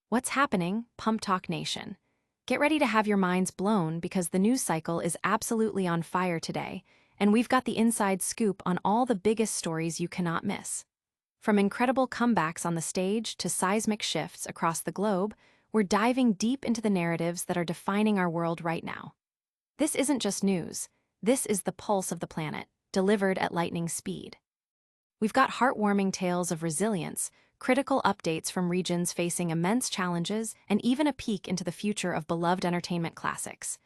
What's happening, PumpTalk Nation? Get ready to have your minds blown because the news cycle is absolutely on fire today, and we've got the inside scoop on all the biggest stories you cannot miss. From incredible comebacks on the stage to seismic shifts across the globe, we're diving deep into the narratives that are defining our world right now. This isn't just news, this is the pulse of the planet, delivered at lightning speed. We've got heartwarming tales of resilience, critical updates from regions facing immense challenges, and even a peek into the future of beloved entertainment classics.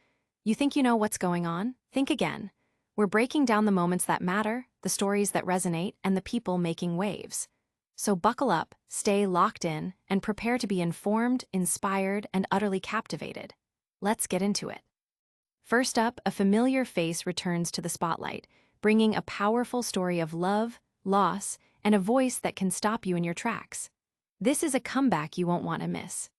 You think you know what's going on? Think again. We're breaking down the moments that matter, the stories that resonate, and the people making waves. So buckle up, stay locked in, and prepare to be informed, inspired, and utterly captivated. Let's get into it. First up, a familiar face returns to the spotlight, bringing a powerful story of love, loss, and a voice that can stop you in your tracks. This is a comeback you won't want to miss.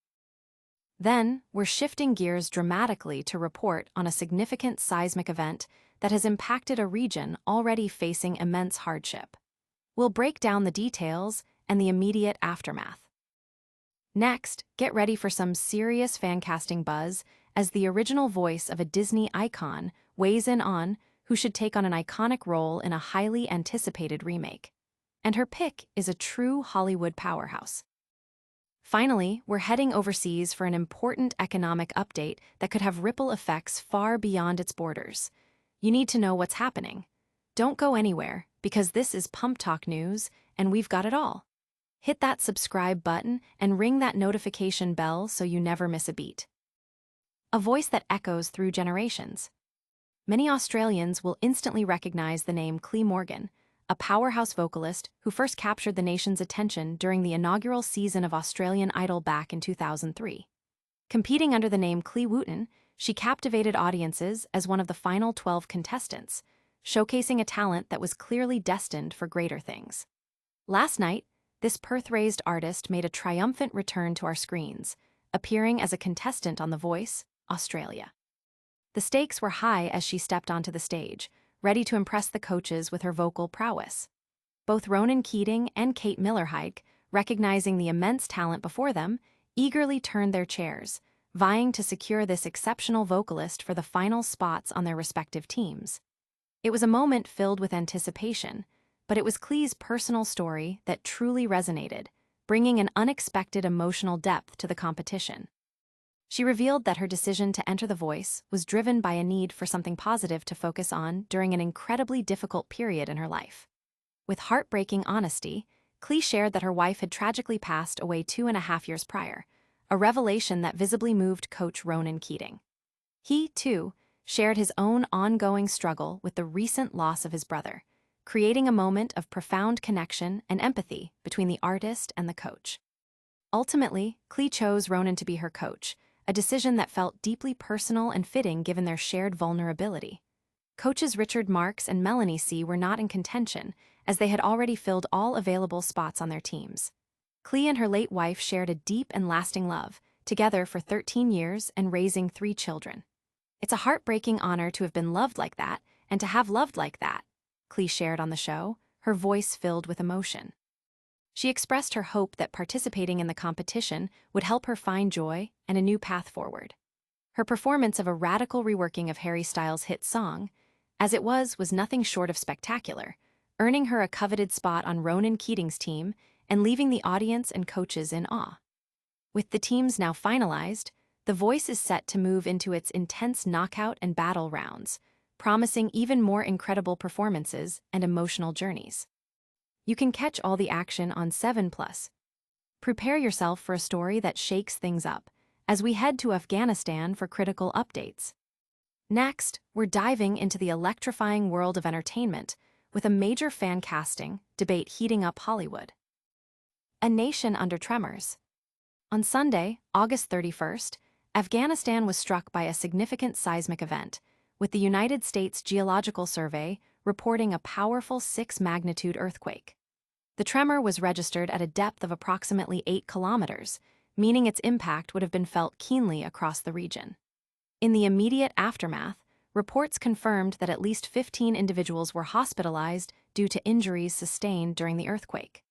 Then, we're shifting gears dramatically to report on a significant seismic event that has impacted a region already facing immense hardship. We'll break down the details and the immediate aftermath. Next, get ready for some serious fan-casting buzz as the original voice of a Disney icon weighs in on who should take on an iconic role in a highly anticipated remake. And her pick is a true Hollywood powerhouse. Finally, we're heading overseas for an important economic update that could have ripple effects far beyond its borders. You need to know what's happening. Don't go anywhere, because this is PumpTalk News, and we've got it all. Hit that subscribe button and ring that notification bell so you never miss a beat. A voice that echoes through generations. Many Australians will instantly recognize the name Cle Morgan, a powerhouse vocalist who first captured the nation's attention during the inaugural season of Australian Idol back in 2003. Competing under the name Cle Wooten, she captivated audiences as one of the final 12 contestants, showcasing a talent that was clearly destined for greater things. Last night, this Perth-raised artist made a triumphant return to our screens, appearing as a contestant on The Voice, Australia. The stakes were high as she stepped onto the stage, ready to impress the coaches with her vocal prowess. Both Ronan Keating and Kate Miller-Heidke, recognizing the immense talent before them, eagerly turned their chairs, vying to secure this exceptional vocalist for the final spots on their respective teams. It was a moment filled with anticipation, but it was Cle's personal story that truly resonated, bringing an unexpected emotional depth to the competition. She revealed that her decision to enter The Voice was driven by a need for something positive to focus on during an incredibly difficult period in her life. With heartbreaking honesty, Cle shared that her wife had tragically passed away 2.5 years prior, a revelation that visibly moved coach Ronan Keating. He, too, shared his own ongoing struggle with the recent loss of his brother, creating a moment of profound connection and empathy between the artist and the coach. Ultimately, Cle chose Ronan to be her coach, a decision that felt deeply personal and fitting given their shared vulnerability. Coaches Richard Marks and Melanie C. were not in contention, as they had already filled all available spots on their teams. Cle and her late wife shared a deep and lasting love, together for 13 years and raising 3 children. It's a heartbreaking honor to have been loved like that, and to have loved like that, Cle shared on the show, her voice filled with emotion. She expressed her hope that participating in the competition would help her find joy and a new path forward. Her performance of a radical reworking of Harry Styles' hit song, As It Was nothing short of spectacular, earning her a coveted spot on Ronan Keating's team and leaving the audience and coaches in awe. With the teams now finalized, The Voice is set to move into its intense knockout and battle rounds, promising even more incredible performances and emotional journeys. You can catch all the action on 7+. Prepare yourself for a story that shakes things up, as we head to Afghanistan for critical updates. Next, we're diving into the electrifying world of entertainment, with a major fan casting debate heating up Hollywood. A nation under tremors. On Sunday, August 31st, Afghanistan was struck by a significant seismic event, with the United States Geological Survey reporting a powerful 6-magnitude earthquake. The tremor was registered at a depth of approximately 8 kilometers, meaning its impact would have been felt keenly across the region. In the immediate aftermath, reports confirmed that at least 15 individuals were hospitalized due to injuries sustained during the earthquake.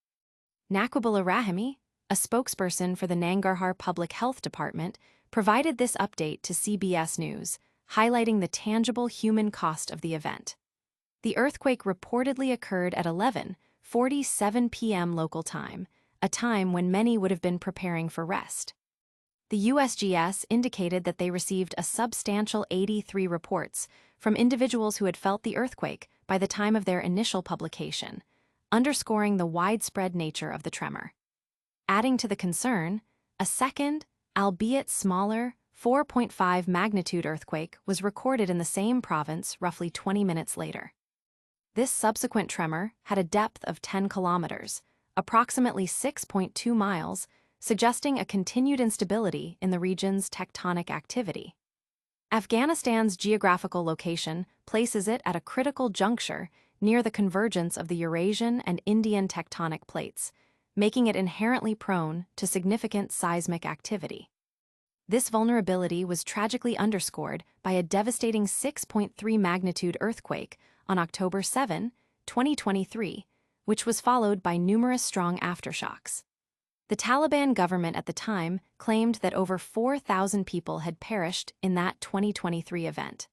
Naqubullah Rahimi, a spokesperson for the Nangarhar Public Health Department, provided this update to CBS News, highlighting the tangible human cost of the event. The earthquake reportedly occurred at 11:47 p.m. local time, a time when many would have been preparing for rest. The USGS indicated that they received a substantial 83 reports from individuals who had felt the earthquake by the time of their initial publication, underscoring the widespread nature of the tremor. Adding to the concern, a second, albeit smaller, 4.5 magnitude earthquake was recorded in the same province roughly 20 minutes later. This subsequent tremor had a depth of 10 kilometers, approximately 6.2 miles, suggesting a continued instability in the region's tectonic activity. Afghanistan's geographical location places it at a critical juncture near the convergence of the Eurasian and Indian tectonic plates, making it inherently prone to significant seismic activity. This vulnerability was tragically underscored by a devastating 6.3 magnitude earthquake on October 7, 2023, which was followed by numerous strong aftershocks. The Taliban government at the time claimed that over 4,000 people had perished in that 2023 event.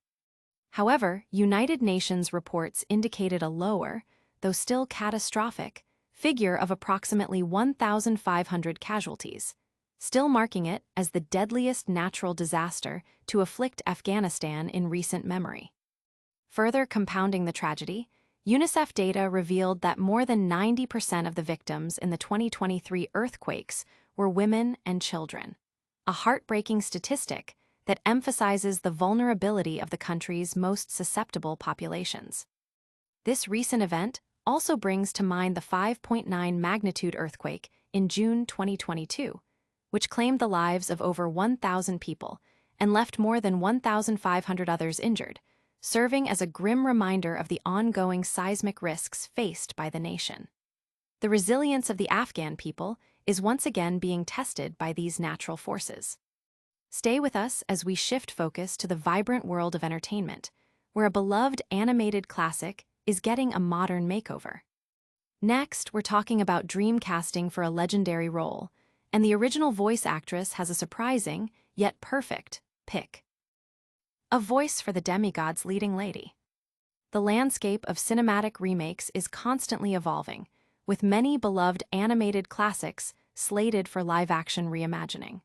However, United Nations reports indicated a lower, though still catastrophic, figure of approximately 1,500 casualties, still marking it as the deadliest natural disaster to afflict Afghanistan in recent memory. Further compounding the tragedy, UNICEF data revealed that more than 90% of the victims in the 2023 earthquakes were women and children, a heartbreaking statistic that emphasizes the vulnerability of the country's most susceptible populations. This recent event also brings to mind the 5.9 magnitude earthquake in June 2022, which claimed the lives of over 1,000 people and left more than 1,500 others injured, serving as a grim reminder of the ongoing seismic risks faced by the nation. The resilience of the Afghan people is once again being tested by these natural forces. Stay with us as we shift focus to the vibrant world of entertainment, where a beloved animated classic is getting a modern makeover. Next, we're talking about dream casting for a legendary role, and the original voice actress has a surprising, yet perfect, pick. A voice for the demigod's leading lady. The landscape of cinematic remakes is constantly evolving, with many beloved animated classics slated for live-action reimagining.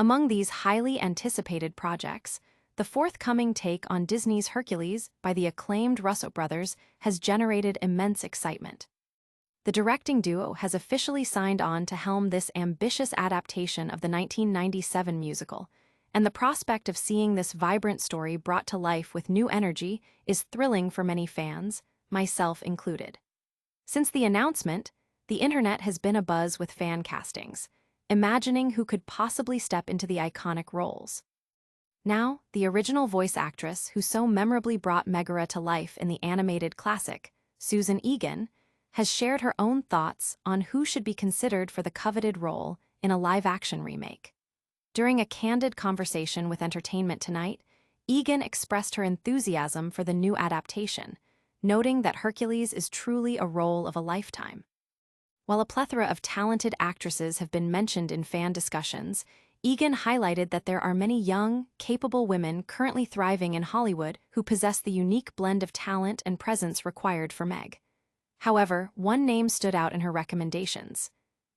Among these highly anticipated projects, the forthcoming take on Disney's Hercules by the acclaimed Russo brothers has generated immense excitement. The directing duo has officially signed on to helm this ambitious adaptation of the 1997 musical, and the prospect of seeing this vibrant story brought to life with new energy is thrilling for many fans, myself included. Since the announcement, the internet has been abuzz with fan castings, imagining who could possibly step into the iconic roles. Now, the original voice actress who so memorably brought Megara to life in the animated classic, Susan Egan, has shared her own thoughts on who should be considered for the coveted role in a live-action remake. During a candid conversation with Entertainment Tonight, Egan expressed her enthusiasm for the new adaptation, noting that Hercules is truly a role of a lifetime. While a plethora of talented actresses have been mentioned in fan discussions, Egan highlighted that there are many young, capable women currently thriving in Hollywood who possess the unique blend of talent and presence required for Meg. However, one name stood out in her recommendations: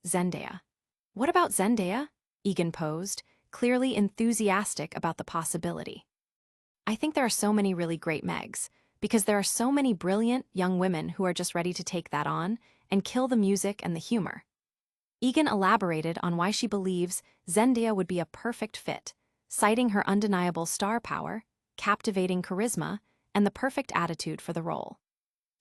Zendaya. "What about Zendaya?" Egan posed, clearly enthusiastic about the possibility. "I think there are so many really great Megs, because there are so many brilliant young women who are just ready to take that on and kill the music and the humor." Egan elaborated on why she believes Zendaya would be a perfect fit, citing her undeniable star power, captivating charisma, and the perfect attitude for the role.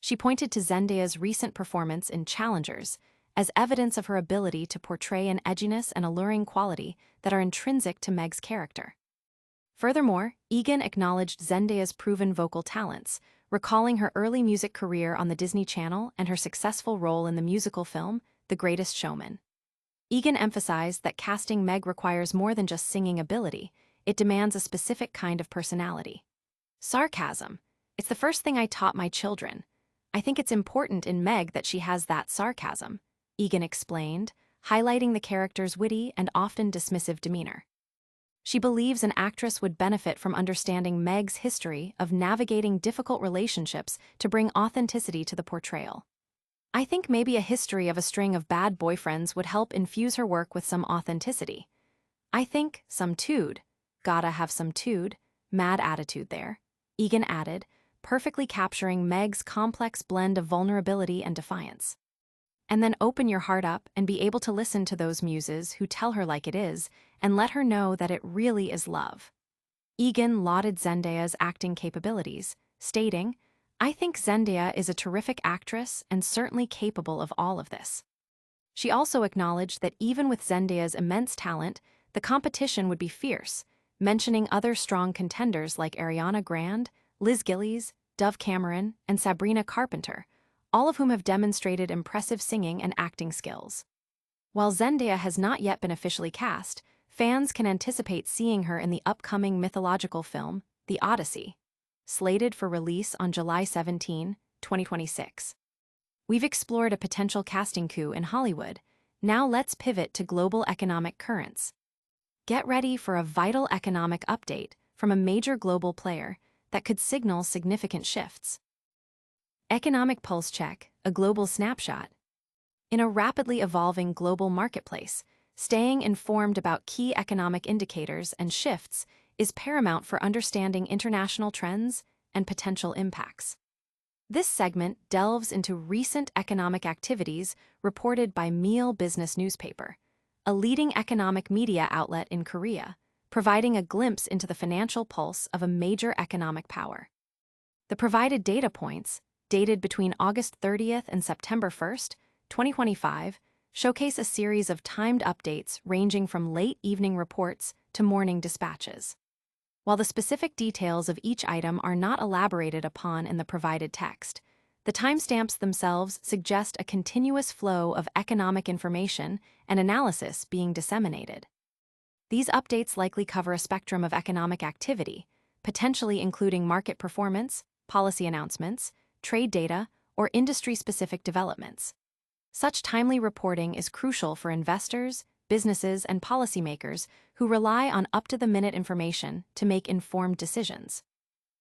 She pointed to Zendaya's recent performance in Challengers as evidence of her ability to portray an edginess and alluring quality that are intrinsic to Meg's character. Furthermore, Egan acknowledged Zendaya's proven vocal talents, recalling her early music career on the Disney Channel and her successful role in the musical film The Greatest Showman. Egan emphasized that casting Meg requires more than just singing ability, it demands a specific kind of personality. "Sarcasm. It's the first thing I taught my children. I think it's important in Meg that she has that sarcasm," Egan explained, highlighting the character's witty and often dismissive demeanor. She believes an actress would benefit from understanding Meg's history of navigating difficult relationships to bring authenticity to the portrayal. I think maybe a history of a string of bad boyfriends would help infuse her work with some authenticity. I think some tude, gotta have some tude, mad attitude there, Egan added, perfectly capturing Meg's complex blend of vulnerability and defiance. And then open your heart up and be able to listen to those muses who tell her like it is and let her know that it really is love. Egan lauded Zendaya's acting capabilities, stating, "I think Zendaya is a terrific actress and certainly capable of all of this." She also acknowledged that even with Zendaya's immense talent, the competition would be fierce, mentioning other strong contenders like Ariana Grande, Liz Gillies, Dove Cameron, and Sabrina Carpenter, all of whom have demonstrated impressive singing and acting skills. While Zendaya has not yet been officially cast, fans can anticipate seeing her in the upcoming mythological film, The Odyssey, slated for release on July 17, 2026. We've explored a potential casting coup in Hollywood. Now let's pivot to global economic currents. Get ready for a vital economic update from a major global player that could signal significant shifts. Economic Pulse Check, a global snapshot. In a rapidly evolving global marketplace, staying informed about key economic indicators and shifts is paramount for understanding international trends and potential impacts. This segment delves into recent economic activities reported by Mille Business newspaper, a leading economic media outlet in Korea, providing a glimpse into the financial pulse of a major economic power. The provided data points, dated between August 30th and September 1st, 2025, showcase a series of timed updates ranging from late evening reports to morning dispatches. While the specific details of each item are not elaborated upon in the provided text, the timestamps themselves suggest a continuous flow of economic information and analysis being disseminated. These updates likely cover a spectrum of economic activity, potentially including market performance, policy announcements, trade data, or industry-specific developments. Such timely reporting is crucial for investors, businesses, and policymakers who rely on up-to-the-minute information to make informed decisions.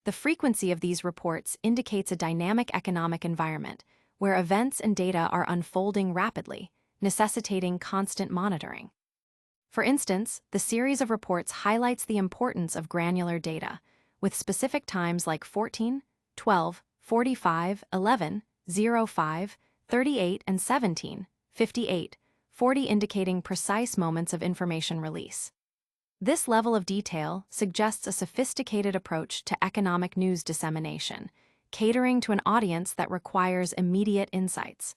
The frequency of these reports indicates a dynamic economic environment where events and data are unfolding rapidly, necessitating constant monitoring. For instance, the series of reports highlights the importance of granular data, with specific times like 14, 12, 45, 11, 05, 38, and 17, 58, 40 indicating precise moments of information release. This level of detail suggests a sophisticated approach to economic news dissemination, catering to an audience that requires immediate insights.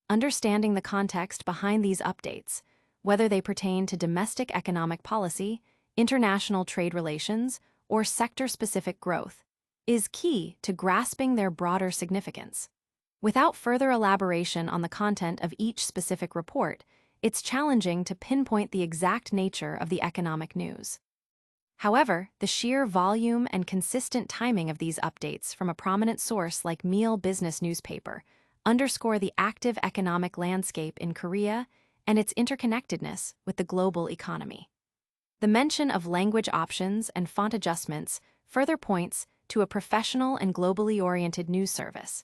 Understanding the context behind these updates, whether they pertain to domestic economic policy, international trade relations, or sector-specific growth, is key to grasping their broader significance. Without further elaboration on the content of each specific report, it's challenging to pinpoint the exact nature of the economic news. However, the sheer volume and consistent timing of these updates from a prominent source like Mille Business newspaper underscore the active economic landscape in Korea and its interconnectedness with the global economy. The mention of language options and font adjustments further points to a professional and globally oriented news service.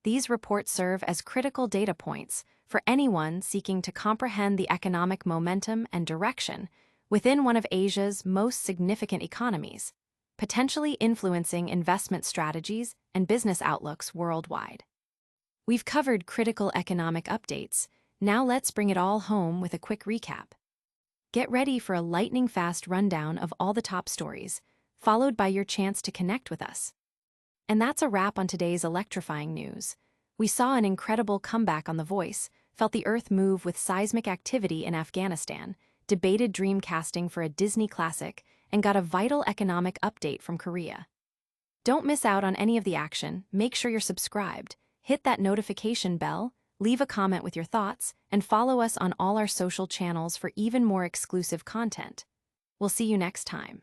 These reports serve as critical data points for anyone seeking to comprehend the economic momentum and direction within one of Asia's most significant economies, potentially influencing investment strategies and business outlooks worldwide. We've covered critical economic updates. Now let's bring it all home with a quick recap. Get ready for a lightning-fast rundown of all the top stories, followed by your chance to connect with us. And that's a wrap on today's electrifying news. We saw an incredible comeback on The Voice, felt the earth move with seismic activity in Afghanistan, debated dream casting for a Disney classic, and got a vital economic update from Korea. Don't miss out on any of the action. Make sure you're subscribed, hit that notification bell, leave a comment with your thoughts, and follow us on all our social channels for even more exclusive content. We'll see you next time.